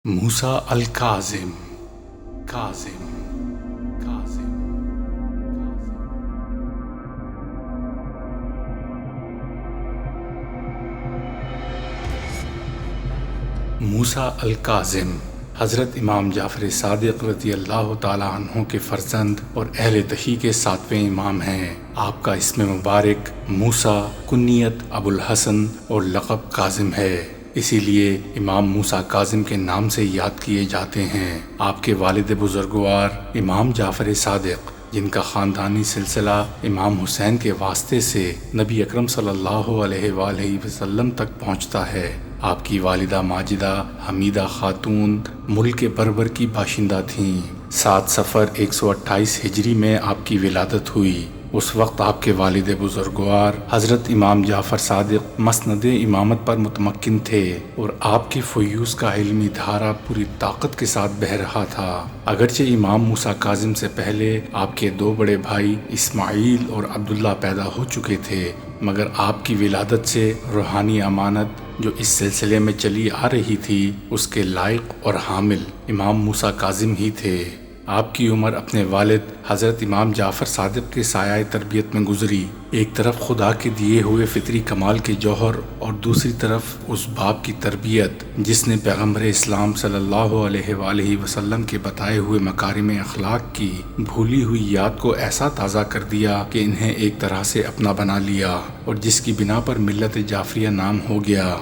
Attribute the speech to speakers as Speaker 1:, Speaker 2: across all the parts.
Speaker 1: موسیٰ الکاظم کاظم کاظم موسیٰ الکاظم حضرت امام جعفر صادق رضی اللہ تعالیٰ عنہ کے فرزند اور اہل تشیع کے 7ویں امام ہیں۔ آپ کا اسم مبارک موسیٰ، کنیت ابو الحسن اور لقب کاظم ہے، اسی لیے امام موسیٰ کاظم کے نام سے یاد کیے جاتے ہیں۔ آپ کے والد بزرگوار امام جعفر صادق، جن کا خاندانی سلسلہ امام حسین کے واسطے سے نبی اکرم صلی اللہ علیہ وآلہ وسلم تک پہنچتا ہے۔ آپ کی والدہ ماجدہ حمیدہ خاتون ملک بربر کی باشندہ تھیں۔ 7 صفر 128 ہجری میں آپ کی ولادت ہوئی۔ اس وقت آپ کے والد بزرگوار حضرت امام جعفر صادق مسند امامت پر متمکن تھے اور آپ کی فیوض کا علمی دھارا پوری طاقت کے ساتھ بہہ رہا تھا۔ اگرچہ امام موسیٰ کاظم سے پہلے آپ کے 2 بڑے بھائی اسماعیل اور عبداللہ پیدا ہو چکے تھے، مگر آپ کی ولادت سے روحانی امانت جو اس سلسلے میں چلی آ رہی تھی، اس کے لائق اور حامل امام موسیٰ کاظم ہی تھے۔ آپ کی عمر اپنے والد حضرت امام جعفر صادق کے سایہ تربیت میں گزری۔ ایک طرف خدا کے دیے ہوئے فطری کمال کے جوہر اور دوسری طرف اس باپ کی تربیت جس نے پیغمبر اسلام صلی اللہ علیہ وآلہ وسلم کے بتائے ہوئے مکارم اخلاق کی بھولی ہوئی یاد کو ایسا تازہ کر دیا کہ انہیں ایک طرح سے اپنا بنا لیا اور جس کی بنا پر ملت جعفریہ نام ہو گیا۔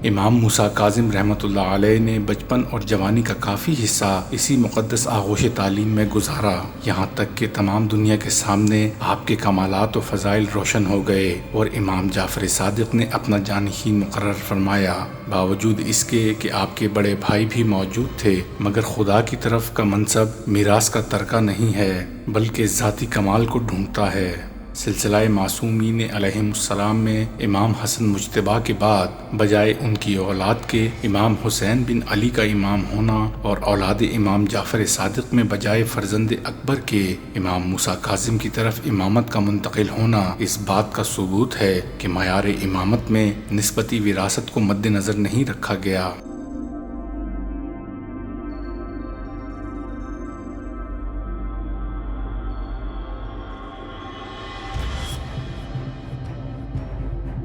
Speaker 1: امام موسیٰ کاظم رحمۃ اللہ علیہ نے بچپن اور جوانی کا کافی حصہ اسی مقدس آغوش تعلیم میں گزارا، یہاں تک کہ تمام دنیا کے سامنے آپ کے کمالات و فضائل روشن ہو گئے اور امام جعفر صادق نے اپنا جانشین مقرر فرمایا۔ باوجود اس کے کہ آپ کے بڑے بھائی بھی موجود تھے، مگر خدا کی طرف کا منصب میراث کا ترکہ نہیں ہے بلکہ ذاتی کمال کو ڈھونڈتا ہے۔ سلسلہ معصومین علیہم السلام میں امام حسن مجتبیٰ کے بعد بجائے ان کی اولاد کے امام حسین بن علی کا امام ہونا اور اولاد امام جعفر صادق میں بجائے فرزند اکبر کے امام موسیٰ کاظم کی طرف امامت کا منتقل ہونا اس بات کا ثبوت ہے کہ معیار امامت میں نسبتی وراثت کو مد نظر نہیں رکھا گیا۔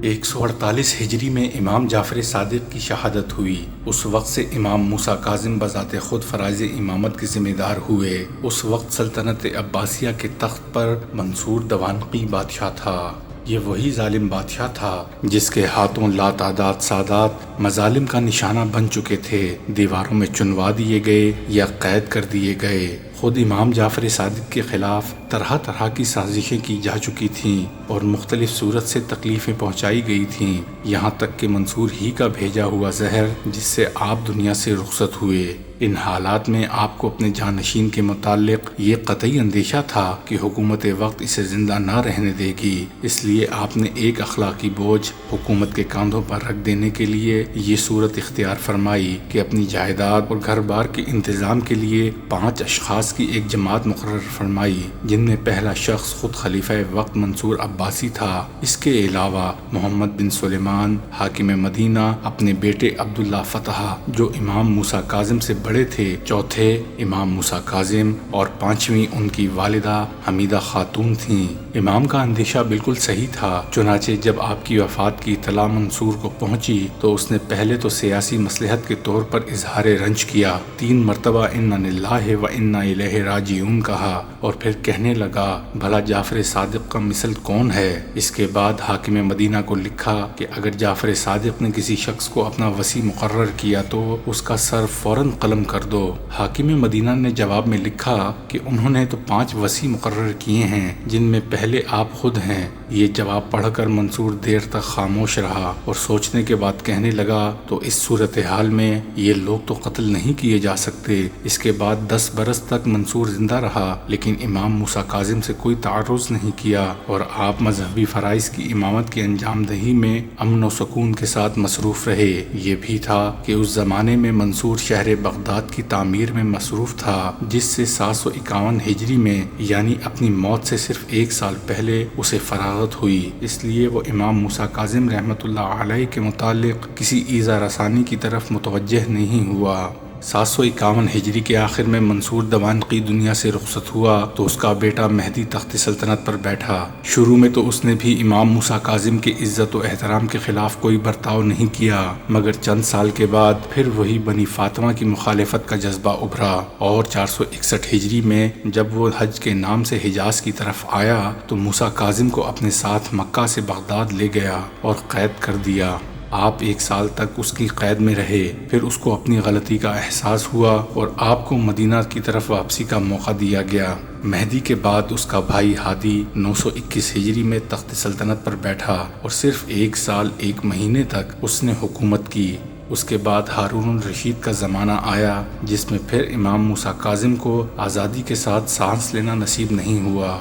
Speaker 1: ایک 148 ہجری میں امام جعفر صادق کی شہادت ہوئی۔ اس وقت سے امام موسیٰ کاظم بذات خود فرائض امامت کے ذمہ دار ہوئے۔ اس وقت سلطنت عباسیہ کے تخت پر منصور دوانقی بادشاہ تھا۔ یہ وہی ظالم بادشاہ تھا جس کے ہاتھوں لاتعداد سادات مظالم کا نشانہ بن چکے تھے، دیواروں میں چنوا دیے گئے یا قید کر دیے گئے۔ خود امام جعفر صادق کے خلاف طرح طرح کی سازشیں کی جا چکی تھیں اور مختلف صورت سے تکلیفیں پہنچائی گئی تھیں، یہاں تک کہ منصور ہی کا بھیجا ہوا زہر جس سے آپ دنیا سے رخصت ہوئے۔ ان حالات میں آپ کو اپنے جانشین کے متعلق یہ قطعی اندیشہ تھا کہ حکومت وقت اسے زندہ نہ رہنے دے گی، اس لیے آپ نے ایک اخلاقی بوجھ حکومت کے کاندھوں پر رکھ دینے کے لیے یہ صورت اختیار فرمائی کہ اپنی جائیداد اور گھر بار کے انتظام کے لیے 5 اشخاص کی ایک جماعت مقرر فرمائی، جن میں پہلا شخص خود خلیفہ وقت منصور عباسی تھا۔ اس کے علاوہ محمد بن سلیمان حاکم مدینہ، اپنے بیٹے عبداللہ فتح جو امام موسیٰ کاظم سے بڑے تھے، چوتھے امام موسیٰ کاظم اور 5ویں ان کی والدہ حمیدہ خاتون تھیں۔ امام کا اندیشہ بالکل صحیح تھا، چنانچہ جب آپ کی وفات کی اطلاع منصور کو پہنچی تو اس نے پہلے تو سیاسی مصلحت کے طور پر اظہار رنج کیا، 3 مرتبہ انا للہ و انا الیہ راجعون کہا اور پھر کہنے لگا بھلا جعفر صادق کا مثل کون ہے۔ اس کے بعد حاکم مدینہ کو لکھا کہ اگر جعفر صادق نے کسی شخص کو اپنا وصی مقرر کیا تو اس کا سر فوراً قلم کر دو۔ حاکم مدینہ نے جواب میں لکھا کہ انہوں نے تو 5 وصی مقرر کیے ہیں جن میں پہلے آپ خود ہیں۔ یہ جواب پڑھ کر منصور دیر تک خاموش رہا اور سوچنے کے بعد کہنے لگا تو اس صورتحال میں یہ لوگ تو قتل نہیں کیے جا سکتے۔ اس کے بعد 10 برس تک منصور زندہ رہا لیکن امام موسیٰ کاظم سے کوئی تعرض نہیں کیا اور آپ مذہبی فرائض کی امامت کی انجام دہی میں امن و سکون کے ساتھ مصروف رہے۔ یہ بھی تھا کہ اس زمانے میں منصور شہر بغداد کی تعمیر میں مصروف تھا جس سے 751 ہجری میں یعنی اپنی موت سے صرف 1 سال پہلے اسے فراغت ہوئی، اس لیے وہ امام موسیٰ کاظم رحمۃ اللہ علیہ کے متعلق کسی ایذا رسانی کی طرف متوجہ نہیں ہوا۔ 751 ہجری کے آخر میں منصور دوانقی دنیا سے رخصت ہوا تو اس کا بیٹا مہدی تخت سلطنت پر بیٹھا۔ شروع میں تو اس نے بھی امام موسیٰ کاظم کی عزت و احترام کے خلاف کوئی برتاؤ نہیں کیا، مگر چند سال کے بعد پھر وہی بنی فاطمہ کی مخالفت کا جذبہ ابھرا، اور 461 ہجری میں جب وہ حج کے نام سے حجاز کی طرف آیا تو موسیٰ کاظم کو اپنے ساتھ مکہ سے بغداد لے گیا اور قید کر دیا۔ آپ 1 سال تک اس کی قید میں رہے، پھر اس کو اپنی غلطی کا احساس ہوا اور آپ کو مدینہ کی طرف واپسی کا موقع دیا گیا۔ مہدی کے بعد اس کا بھائی ہادی 921 ہجری میں تخت سلطنت پر بیٹھا اور صرف 1 سال 1 مہینے تک اس نے حکومت کی۔ اس کے بعد ہارون الرشید کا زمانہ آیا جس میں پھر امام موسیٰ کاظم کو آزادی کے ساتھ سانس لینا نصیب نہیں ہوا۔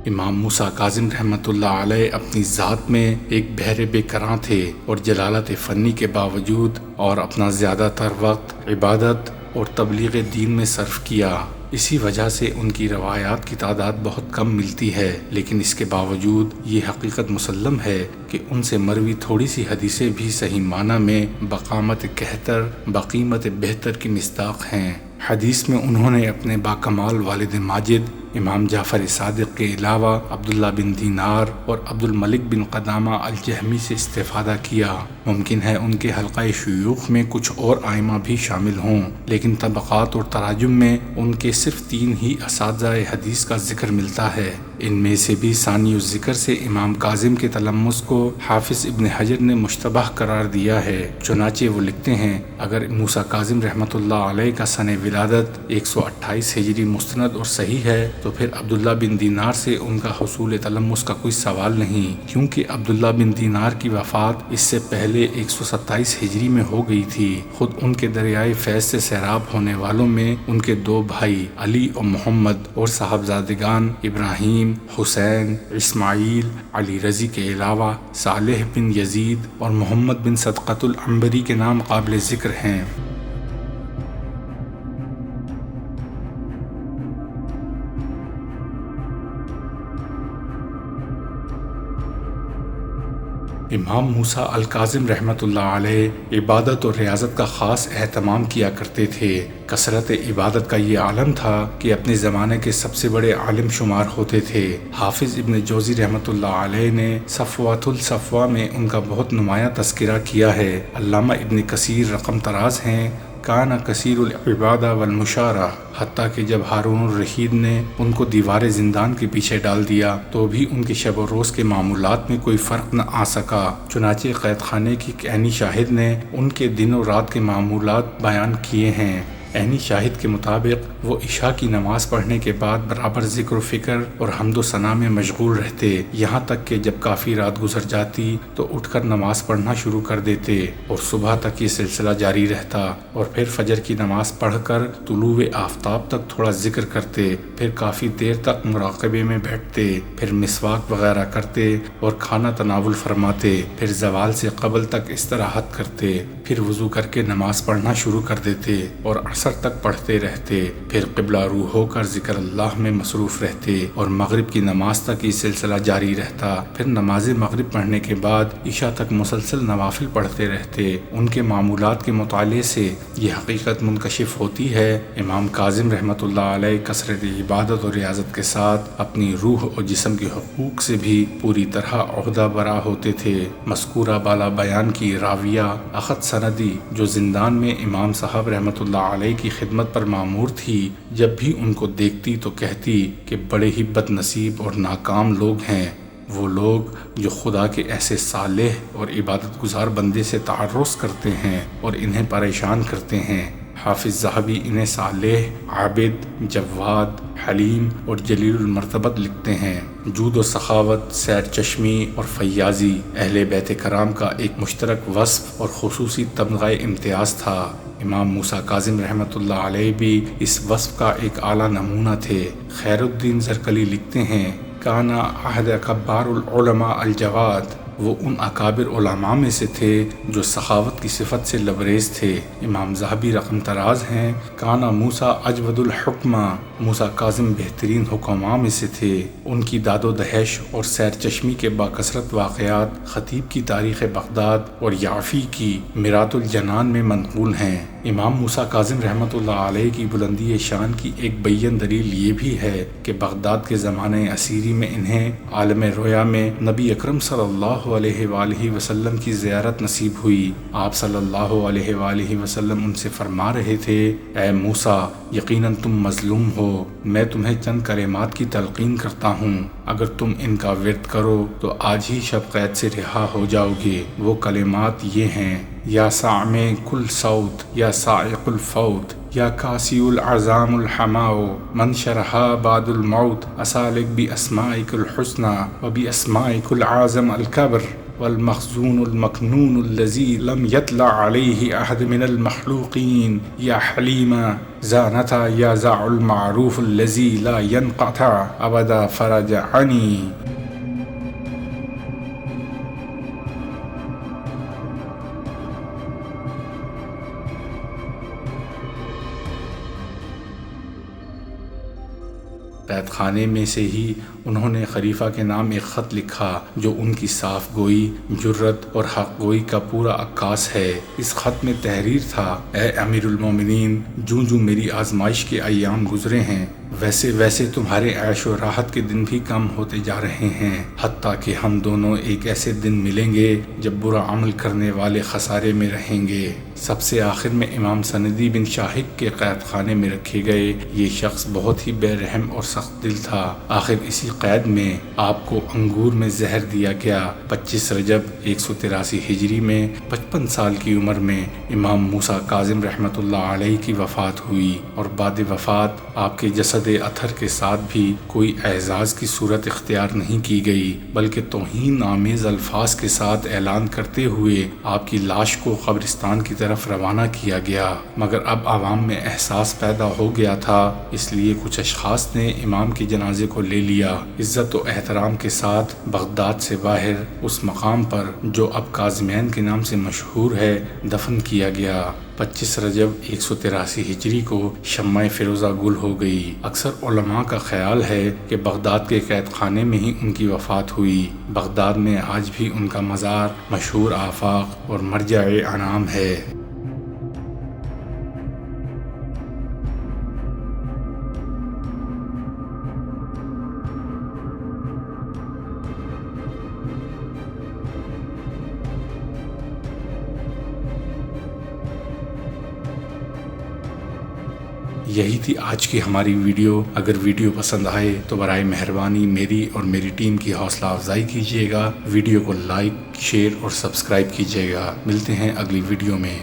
Speaker 1: امام موسیٰ کاظم رحمۃ اللہ علیہ اپنی ذات میں ایک بحر بے کراں تھے اور جلالت فنی کے باوجود اور اپنا زیادہ تر وقت عبادت اور تبلیغ دین میں صرف کیا۔ اسی وجہ سے ان کی روایات کی تعداد بہت کم ملتی ہے، لیکن اس کے باوجود یہ حقیقت مسلم ہے کہ ان سے مروی تھوڑی سی حدیثیں بھی صحیح معنی میں بقامت کہتر بقیمت بہتر کی مصداق ہیں۔ حدیث میں انہوں نے اپنے باکمال والد ماجد امام جعفر صادق کے علاوہ عبداللہ بن دینار اور عبد الملک بن قدامہ الجہمی سے استفادہ کیا۔ ممکن ہے ان کے حلقہ شیوخ میں کچھ اور ائمہ بھی شامل ہوں، لیکن طبقات اور تراجم میں ان کے صرف 3 ہی اساتذہ حدیث کا ذکر ملتا ہے۔ ان میں سے بھی ثانی الذکر سے امام کاظم کے تلمس کو حافظ ابن حجر نے مشتبہ قرار دیا ہے۔ چنانچہ وہ لکھتے ہیں اگر موسیٰ کاظم رحمۃ اللہ علیہ کا سن ولادت 128 ہجری مستند اور صحیح ہے تو پھر عبداللہ بن دینار سے ان کا حصول تلمس کا کوئی سوال نہیں، کیونکہ عبداللہ بن دینار کی وفات اس سے پہلے 127 ہجری میں ہو گئی تھی۔ خود ان کے دریائے فیض سے سیراب ہونے والوں میں ان کے 2 بھائی علی اور محمد اور صاحبزادگان ابراہیم، حسین، اسماعیل، علی رضی کے علاوہ صالح بن یزید اور محمد بن صدقۃ العنبری کے نام قابل ذکر ہیں۔ امام موسیٰ الکاظم رحمۃ اللہ علیہ عبادت اور ریاضت کا خاص اہتمام کیا کرتے تھے۔ کثرت عبادت کا یہ عالم تھا کہ اپنے زمانے کے سب سے بڑے عالم شمار ہوتے تھے۔ حافظ ابن جوزی رحمۃ اللہ علیہ نے صفوۃ الصفوہ میں ان کا بہت نمایاں تذکرہ کیا ہے۔ علامہ ابن کثیر رقم طراز ہیں کانا کثیر العبادہ والمشارہ، حتیٰ کہ جب ہارون الرشید نے ان کو دیوار زندان کے پیچھے ڈال دیا تو بھی ان کے شب و روز کے معمولات میں کوئی فرق نہ آ سکا۔ چنانچہ قید خانے کی عینی شاہد نے ان کے دن و رات کے معمولات بیان کیے ہیں۔ عینی شاہد کے مطابق وہ عشاء کی نماز پڑھنے کے بعد برابر ذکر و فکر اور حمد و ثنا میں مشغول رہتے، یہاں تک کہ جب کافی رات گزر جاتی تو اٹھ کر نماز پڑھنا شروع کر دیتے اور صبح تک یہ سلسلہ جاری رہتا، اور پھر فجر کی نماز پڑھ کر طلوع آفتاب تک تھوڑا ذکر کرتے، پھر کافی دیر تک مراقبے میں بیٹھتے، پھر مسواک وغیرہ کرتے اور کھانا تناول فرماتے، پھر زوال سے قبل تک استراحت کرتے، پھر وضو کر کے نماز پڑھنا شروع کر دیتے اور عصر تک پڑھتے رہتے، پھر قبلہ رو ہو کر ذکر اللہ میں مصروف رہتے اور مغرب کی نماز تک یہ سلسلہ جاری رہتا۔ پھر نماز مغرب پڑھنے کے بعد عشاء تک مسلسل نوافل پڑھتے رہتے۔ ان کے معمولات کے مطالعے سے یہ حقیقت منکشف ہوتی ہے امام کاظم رحمۃ اللہ علیہ کثرت عبادت اور ریاضت کے ساتھ اپنی روح اور جسم کے حقوق سے بھی پوری طرح عہدہ برا ہوتے تھے۔ مذکورہ بالا بیان کی راویہ اخت سندی جو زندان میں امام صاحب رحمۃ اللہ علیہ کی خدمت پر معمور تھی، جب بھی ان کو دیکھتی تو کہتی کہ بڑے ہی بد نصیب اور ناکام لوگ ہیں وہ لوگ جو خدا کے ایسے صالح اور عبادت گزار بندے سے تعرض کرتے ہیں اور انہیں پریشان کرتے ہیں۔ حافظ ذہبی انہیں صالح، عابد، جواد، حلیم اور جلیل المرتبت لکھتے ہیں۔ جود و سخاوت، سیر چشمی اور فیاضی اہل بیت کرام کا ایک مشترک وصف اور خصوصی تمغہ امتیاز تھا۔ امام موسیٰ کاظم رحمۃ اللہ علیہ بھی اس وصف کا ایک اعلیٰ نمونہ تھے۔ خیر الدین زرکلی لکھتے ہیں کانا عہد کبار العلماء الجواد، وہ ان اکابر علماء میں سے تھے جو سخاوت کی صفت سے لبریز تھے۔ امام ذہبی رقم تراز ہیں، کانا موسیٰ اجود الحکمہ، موسیٰ کاظم بہترین حکماء میں سے تھے۔ ان کی داد و دہش اور سیر چشمی کے باکثرت واقعات خطیب کی تاریخ بغداد اور یعفی کی میرات الجنان میں منقول ہیں۔ امام موسیٰ کاظم رحمۃ اللہ علیہ کی بلندی شان کی ایک بیان دلیل یہ بھی ہے کہ بغداد کے زمانہ اسیری میں انہیں عالم رویا میں نبی اکرم صلی اللہ علیہ وآلہ وسلم کی زیارت نصیب ہوئی۔ آپ صلی اللہ علیہ وآلہ وسلم ان سے فرما رہے تھے، اے موسیٰ، یقیناً تم مظلوم ہو، میں تمہیں چند کلمات کی تلقین کرتا ہوں، اگر تم ان کا ورد کرو تو آج ہی شب قید سے رہا ہو جاؤ گے۔ وہ کلمات یہ ہیں، یا سامع کل صوت، یا سائق الفوت، یا کاسی العظام الحماؤ، من شرحا بعد الموت، اسالک باسمائک الحسنى وباسمائک العظم الکبر، والمخزون المكنون الذي لم يطلع عليه أحد من المخلوقين، يا حليما زانتا يا زع المعروف الذي لا ينقطع أبدا فرج عني۔ قید خانے میں سے ہی انہوں نے خلیفہ کے نام ایک خط لکھا جو ان کی صاف گوئی، جرت اور حق گوئی کا پورا عکاس ہے۔ اس خط میں تحریر تھا، اے امیر المومنین، جو میری آزمائش کے ایام گزرے ہیں ویسے ویسے تمہارے عیش و راحت کے دن بھی کم ہوتے جا رہے ہیں، حتیٰ کہ ہم دونوں ایک ایسے دن ملیں گے جب برا عمل کرنے والے خسارے میں رہیں گے۔ سب سے آخر میں امام سندی بن شاہق کے قید خانے میں رکھے گئے۔ یہ شخص بہت ہی بے رحم اور سخت دل تھا۔ آخر اسی قید میں آپ کو انگور میں زہر دیا گیا۔ 25 رجب 183 ہجری میں 55 سال کی عمر میں امام موسیٰ کاظم رحمۃ اللہ علیہ کی وفات ہوئی، اور بعد وفات آپ کے جسد اطہر کے ساتھ بھی کوئی اعزاز کی صورت اختیار نہیں کی گئی، بلکہ توہین آمیز الفاظ کے ساتھ اعلان کرتے ہوئے آپ کی لاش کو قبرستان کی طرف روانہ کیا گیا۔ مگر اب عوام میں احساس پیدا ہو گیا تھا، اس لیے کچھ اشخاص نے امام کے جنازے کو لے لیا، عزت و احترام کے ساتھ بغداد سے باہر اس مقام پر جو اب کاظمین کے نام سے مشہور ہے دفن کیا گیا۔ 25 رجب 183 ہجری کو شمع فیروزہ گل ہو گئی۔ اکثر علماء کا خیال ہے کہ بغداد کے قید خانے میں ہی ان کی وفات ہوئی۔ بغداد میں آج بھی ان کا مزار مشہور آفاق اور مرجع انام ہے۔ یہی تھی آج کی ہماری ویڈیو۔ اگر ویڈیو پسند آئے تو برائے مہربانی میری اور میری ٹیم کی حوصلہ افزائی کیجیے گا، ویڈیو کو لائک، شیئر اور سبسکرائب کیجیے گا۔ ملتے ہیں اگلی ویڈیو میں۔